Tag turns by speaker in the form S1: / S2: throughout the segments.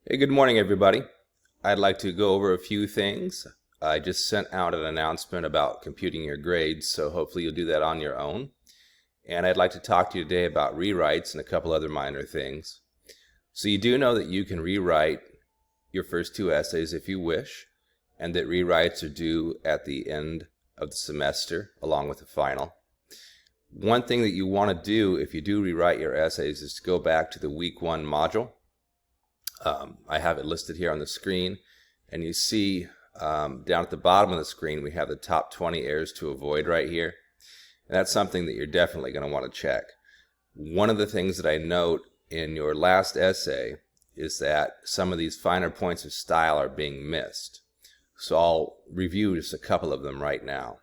S1: Hey, good morning, everybody. I'd like to go over a few things. I just sent out an announcement about computing your grades, so hopefully you'll do that on your own. And I'd like to talk to you today about rewrites and a couple other minor things. So you do know that you can rewrite your first two essays if you wish, and that rewrites are due at the end of the semester along with the final. One thing that you want to do if you do rewrite your essays is to go back to the week 1 module. I have it listed here on the screen, and you see down at the bottom of the screen we have the top 20 errors to avoid right here. And that's something that you're definitely going to want to check. One of the things that I note in your last essay is that some of these finer points of style are being missed. So I'll review just a couple of them right now.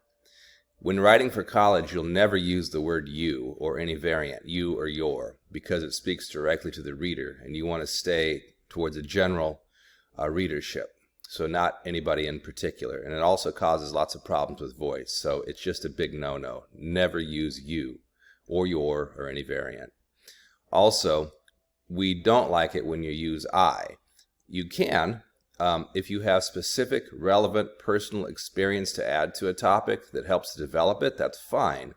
S1: When writing for college, you'll never use the word you or any variant, you or your, because it speaks directly to the reader, and you want to stay towards a general readership, so not anybody in particular. And it also causes lots of problems with voice, so it's just a big no-no. Never use you or your or any variant. Also, we don't like it when you use I. You can, if you have specific, relevant, personal experience to add to a topic that helps to develop it, that's fine.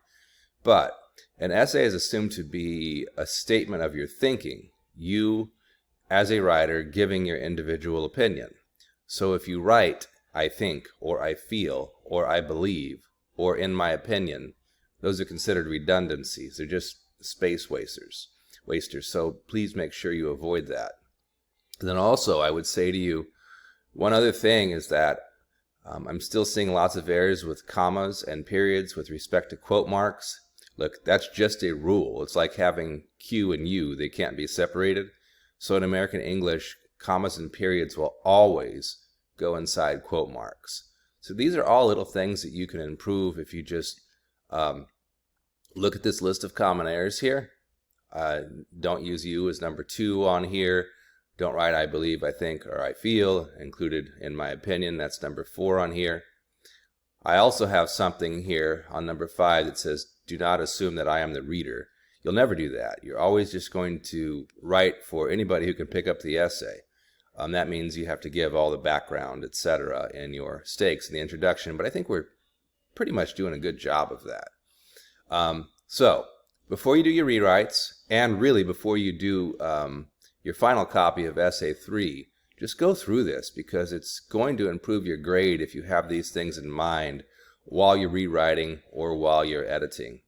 S1: But an essay is assumed to be a statement of your thinking. You, as a writer, giving your individual opinion. So if you write, I think, or I feel, or I believe, or in my opinion, those are considered redundancies. They're just space wasters. So please make sure you avoid that. And then also, I would say to you, one other thing is that I'm still seeing lots of errors with commas and periods with respect to quote marks. Look, that's just a rule. It's like having Q and U. They can't be separated. So in American English, commas and periods will always go inside quote marks. So these are all little things that you can improve if you just look at this list of common errors here. Don't use you as number 2 on here. Don't write I believe, I think, or I feel, included in my opinion. That's number 4 on here. I also have something here on number 5 that says, do not assume that I am the reader. You'll never do that. You're always just going to write for anybody who can pick up the essay. That means you have to give all the background, etc., in your stakes in the introduction, but I think we're pretty much doing a good job of that. So, before you do your rewrites, and really before you do your final copy of Essay 3, just go through this, because it's going to improve your grade if you have these things in mind while you're rewriting or while you're editing.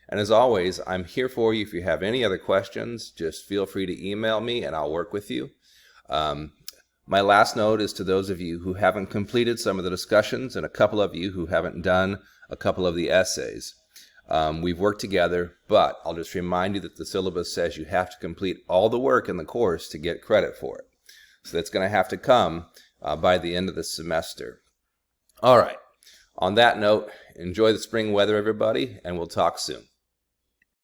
S1: And as always, I'm here for you. If you have any other questions, just feel free to email me and I'll work with you. My last note is to those of you who haven't completed some of the discussions and a couple of you who haven't done a couple of the essays. We've worked together, but I'll just remind you that the syllabus says you have to complete all the work in the course to get credit for it. So that's going to have to come by the end of the semester. All right. On that note, enjoy the spring weather, everybody, and we'll talk soon.